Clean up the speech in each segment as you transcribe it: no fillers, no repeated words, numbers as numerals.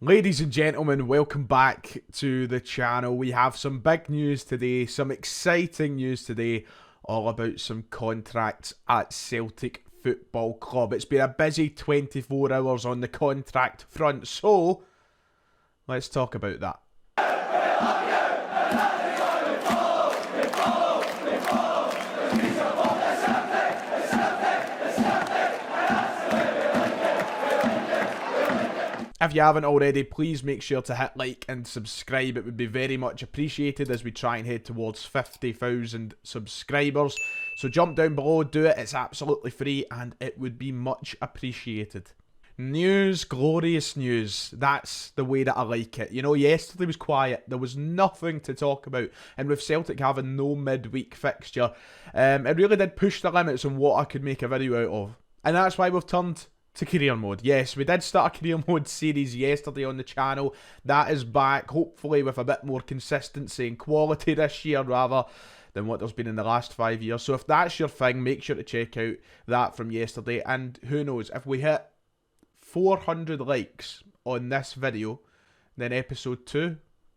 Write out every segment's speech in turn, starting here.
Ladies and gentlemen, welcome back to the channel. We have some big news today, some exciting news today, all about some contracts at Celtic Football Club. It's been a busy 24 hours on the contract front, so let's talk about that. If you haven't already, please make sure to hit like and subscribe. It would be very much appreciated as we try and head towards 50,000 subscribers. So jump down below, do it. It's absolutely free and it would be much appreciated. News, glorious news. That's the way that I like it. You know, yesterday was quiet. There was nothing to talk about. And with Celtic having no midweek fixture, it really did push the limits on what I could make a video out of. And that's why we've turned to career mode. Yes, we did start a career mode series yesterday on the channel. That is back, hopefully with a bit more consistency and quality this year rather than what there's been in the last 5 years. So if that's your thing, make sure to check out that from yesterday. And who knows, if we hit 400 likes on this video, then episode 2,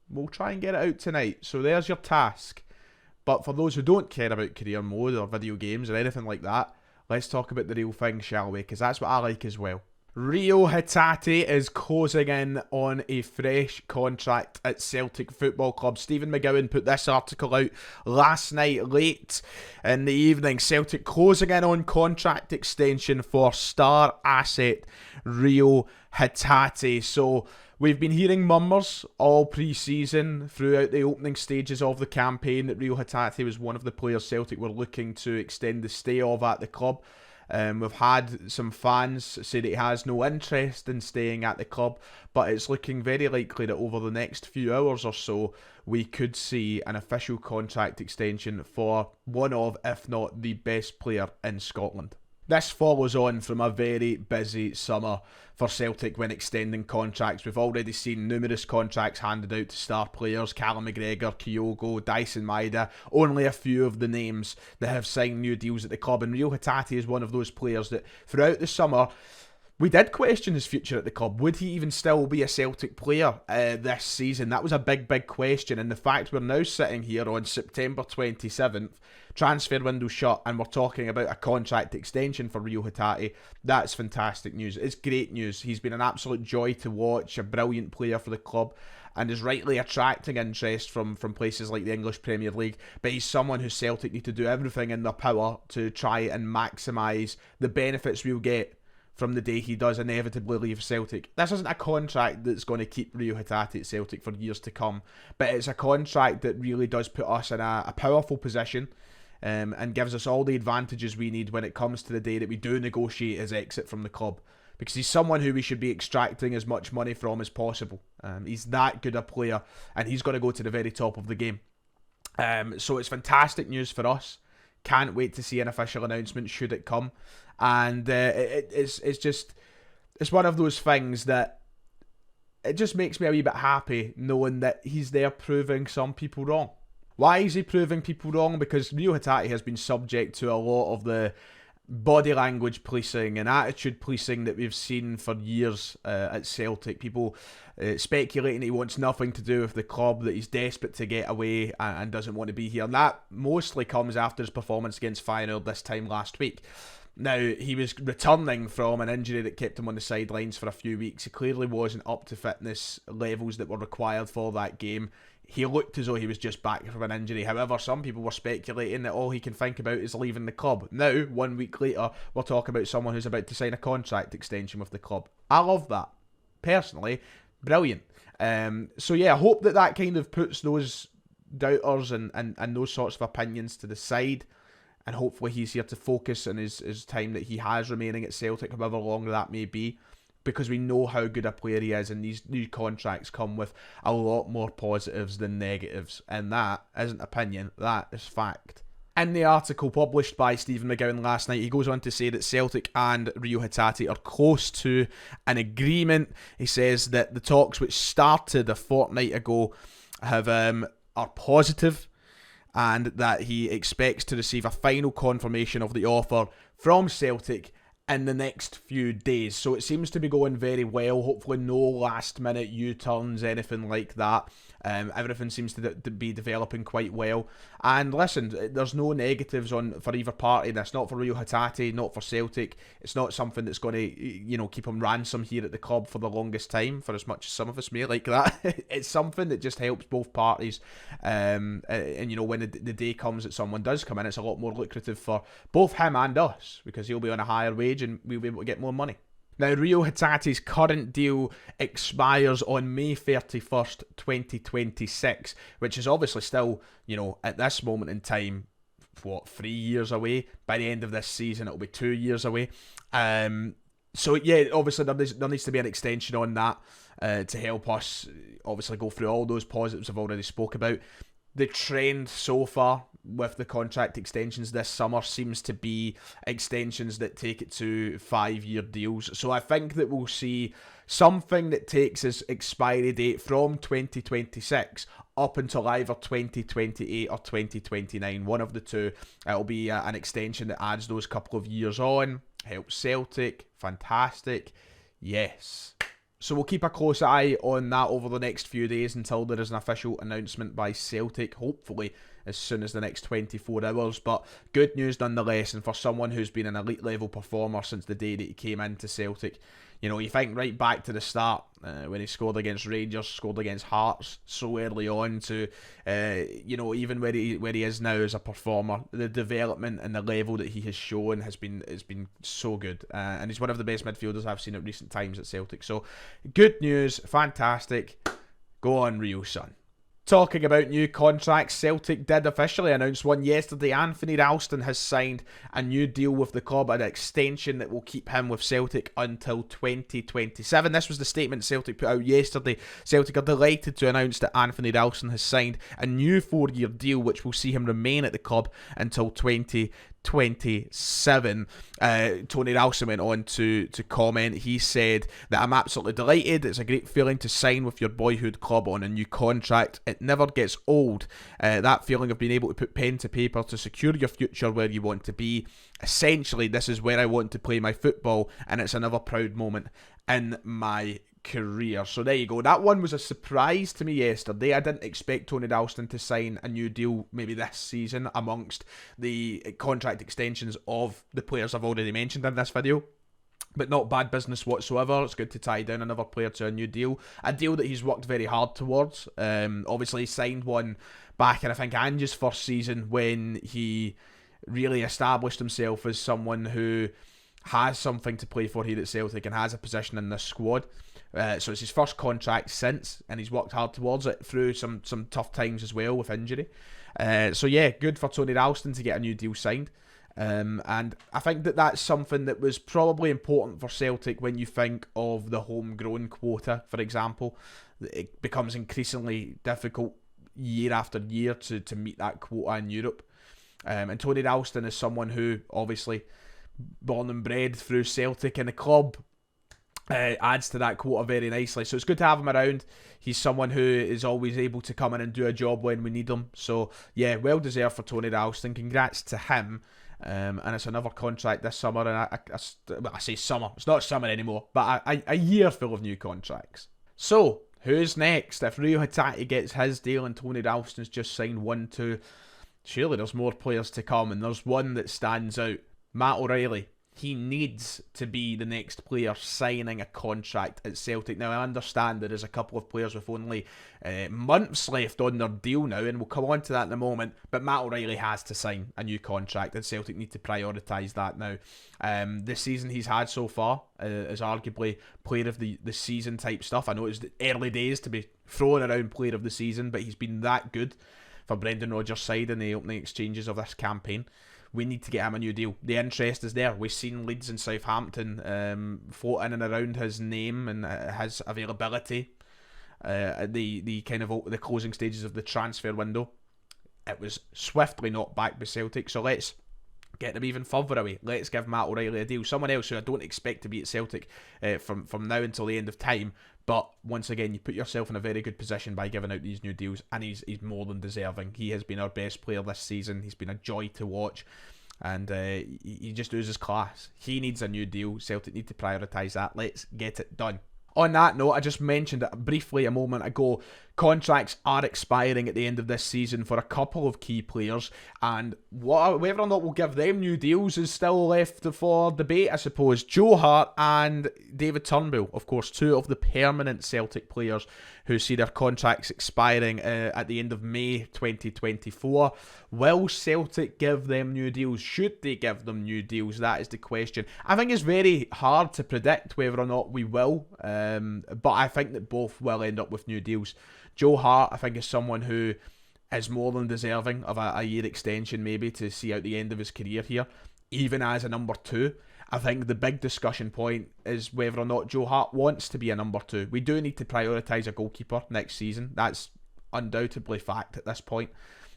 we'll try and get it out tonight. So there's your task. But for those who don't care about career mode or video games or anything like that, let's talk about the real thing, shall we? Because that's what I like as well. REO HATATE is closing in on a fresh contract at Celtic Football Club. Stephen McGowan put this article out last night, late in the evening. Celtic closing in on contract extension for star asset REO HATATE. So we've been hearing murmurs all pre-season throughout the opening stages of the campaign that REO HATATE was one of the players Celtic were looking to extend the stay of at the club. We've had some fans say that he has no interest in staying at the club, but it's looking very likely that over the next few hours or so, we could see an official contract extension for one of, if not the best player in Scotland. This follows on from a very busy summer for Celtic when extending contracts. We've already seen numerous contracts handed out to star players, Callum McGregor, Kyogo, Dyson Maeda, only a few of the names that have signed new deals at the club, and REO HATATE is one of those players that throughout the summer we did question his future at the club. Would he even still be a Celtic player this season? That was a big question, and the fact we're now sitting here on September 27th, transfer window shut, and we're talking about a contract extension for REO HATATE, that's fantastic news. It's great news. He's been an absolute joy to watch, a brilliant player for the club, and is rightly attracting interest from places like the English Premier League, but he's someone who Celtic need to do everything in their power to try and maximise the benefits we'll get from the day he does inevitably leave Celtic. This isn't a contract that's going to keep REO HATATE at Celtic for years to come, but it's a contract that really does put us in a powerful position and gives us all the advantages we need when it comes to the day that we do negotiate his exit from the club, because he's someone who we should be extracting as much money from as possible. He's that good a player, and he's going to go to the very top of the game. So it's fantastic news for us. Can't wait to see an official announcement should it come. And it's one of those things that it just makes me a wee bit happy knowing that he's there proving some people wrong. Why is he proving people wrong? Because REO HATATE has been subject to a lot of the body language policing and attitude policing that we've seen for years at Celtic. People speculating he wants nothing to do with the club, that he's desperate to get away and doesn't want to be here. And that mostly comes after his performance against Feyenoord this time last week. Now, he was returning from an injury that kept him on the sidelines for a few weeks. He clearly wasn't up to fitness levels that were required for that game. He looked as though he was just back from an injury. However, some people were speculating that all he can think about is leaving the club. Now, 1 week later, we're talking about someone who's about to sign a contract extension with the club. I love that. Personally, brilliant. So yeah, I hope that kind of puts those doubters and those sorts of opinions to the side. And hopefully he's here to focus on his time that he has remaining at Celtic, however long that may be, because we know how good a player he is, and these new contracts come with a lot more positives than negatives, and that isn't opinion, that is fact. In the article published by Stephen McGowan last night, he goes on to say that Celtic and REO HATATE are close to an agreement. He says that the talks, which started a fortnight ago, are positive, and that he expects to receive a final confirmation of the offer from Celtic in the next few days. So it seems to be going very well. Hopefully no last minute U-turns, anything like that. Everything seems to be developing quite well. And listen, there's no negatives for either party. That's not for REO HATATE, not for Celtic. It's not something that's going to, keep him ransom here at the club for the longest time, for as much as some of us may like that. It's something that just helps both parties. And when the day comes that someone does come in, it's a lot more lucrative for both him and us, because he'll be on a higher wage and we'll be able to get more money. Now, REO HATATE's current deal expires on May 31st, 2026, which is obviously still, at this moment in time, 3 years away? By the end of this season, it'll be 2 years away. So, yeah, obviously there needs to be an extension on that to help us, obviously, go through all those positives I've already spoke about. The trend so far with the contract extensions this summer seems to be extensions that take it to 5-year deals. So I think that we'll see something that takes its expiry date from 2026 up until either 2028 or 2029. One of the two. It'll be an extension that adds those couple of years on. Helps Celtic. Fantastic. Yes. So we'll keep a close eye on that over the next few days until there is an official announcement by Celtic, hopefully as soon as the next 24 hours. But good news nonetheless, and for someone who's been an elite level performer since the day that he came into Celtic. You think right back to the start when he scored against Rangers, scored against Hearts so early on to, even where he is now as a performer, the development and the level that he has shown has been so good. And he's one of the best midfielders I've seen at recent times at Celtic. So good news, fantastic. Go on, REO, son. Talking about new contracts, Celtic did officially announce one yesterday. Anthony Ralston has signed a new deal with the club, an extension that will keep him with Celtic until 2027. This was the statement Celtic put out yesterday. Celtic are delighted to announce that Anthony Ralston has signed a new 4-year deal which will see him remain at the club until 2027. Tony Ralston went on to comment. He said that I'm absolutely delighted. It's a great feeling to sign with your boyhood club on a new contract. It never gets old. That feeling of being able to put pen to paper to secure your future where you want to be. Essentially, this is where I want to play my football, and it's another proud moment in my career. So there you go. That one was a surprise to me yesterday. I didn't expect Tony Ralston to sign a new deal maybe this season amongst the contract extensions of the players I've already mentioned in this video. But not bad business whatsoever. It's good to tie down another player to a new deal. A deal that he's worked very hard towards. Obviously, he signed one back in, I think, Ange's first season when he really established himself as someone who has something to play for here at Celtic and has a position in this squad. So it's his first contract since, and he's worked hard towards it through some tough times as well with injury. So yeah, good for Tony Ralston to get a new deal signed. And I think that that's something that was probably important for Celtic when you think of the homegrown quota, for example. It becomes increasingly difficult year after year to meet that quota in Europe. And Tony Ralston is someone who, obviously, born and bred through Celtic and the club, adds to that quota very nicely. So it's good to have him around. He's someone who is always able to come in and do a job when we need him. So yeah, well deserved for Tony Ralston. Congrats to him. And it's another contract this summer, and I say summer, it's not summer anymore, but a year full of new contracts. So, who's next? If REO HATATE gets his deal and Tony Ralston's just signed 1-2, surely there's more players to come, and there's one that stands out. Matt O'Reilly. He needs to be the next player signing a contract at Celtic. Now, I understand there is a couple of players with only months left on their deal now, and we'll come on to that in a moment, but Matt O'Reilly has to sign a new contract, and Celtic need to prioritise that now. The season he's had so far is arguably player of the season type stuff. I know it's the early days to be throwing around player of the season, but he's been that good for Brendan Rodgers' side in the opening exchanges of this campaign. We need to get him a new deal. The interest is there. We've seen Leeds and Southampton float in and around his name and his availability at the kind of the closing stages of the transfer window. It was swiftly knocked back by Celtic. So let's get them even further away. Let's give Matt O'Reilly a deal. Someone else who I don't expect to be at Celtic from now until the end of time. But once again, you put yourself in a very good position by giving out these new deals, and he's more than deserving. He has been our best player this season. He's been a joy to watch. and he just oozes class. He needs a new deal. Celtic need to prioritise that. Let's get it done. On that note, I just mentioned it briefly a moment ago, contracts are expiring at the end of this season for a couple of key players, and whether or not we'll give them new deals is still left for debate, I suppose. Joe Hart and David Turnbull, of course, two of the permanent Celtic players who see their contracts expiring at the end of May 2024. Will Celtic give them new deals? Should they give them new deals? That is the question. I think it's very hard to predict whether or not we will, but I think that both will end up with new deals. Joe Hart, I think, is someone who is more than deserving of a year extension, maybe, to see out the end of his career here, even as a number 2. I think the big discussion point is whether or not Joe Hart wants to be a number 2. We do need to prioritise a goalkeeper next season. That's undoubtedly fact at this point.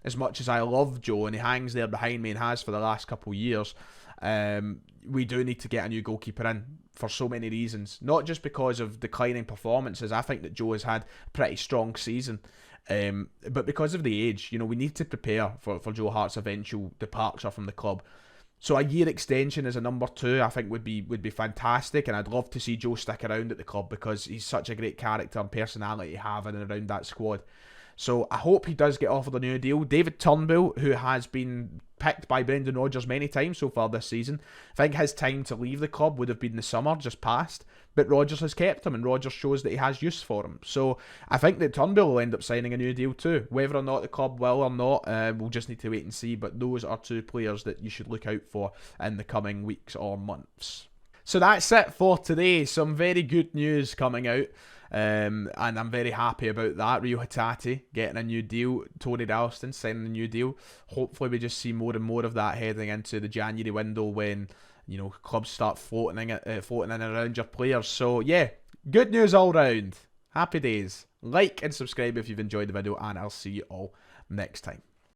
As much as I love Joe, and he hangs there behind me and has for the last couple of years, we do need to get a new goalkeeper in for so many reasons. Not just because of declining performances. I think that Joe has had a pretty strong season. But because of the age, we need to prepare for Joe Hart's eventual departure from the club. So a year extension as a number 2, I think would be fantastic, and I'd love to see Joe stick around at the club because he's such a great character and personality to have in and around that squad. So I hope he does get offered a new deal. David Turnbull, who has been picked by Brendan Rodgers many times so far this season, I think his time to leave the club would have been the summer just past, but Rodgers has kept him, and Rodgers shows that he has use for him. So I think that Turnbull will end up signing a new deal too. Whether or not the club will or not, we'll just need to wait and see, but those are two players that you should look out for in the coming weeks or months. So that's it for today. Some very good news coming out. And I'm very happy about that. REO HATATE getting a new deal, Tony Ralston signing a new deal. Hopefully we just see more and more of that heading into the January window when clubs start floating in and around your players. So yeah, good news all round. Happy days. Like and subscribe if you've enjoyed the video, and I'll see you all next time.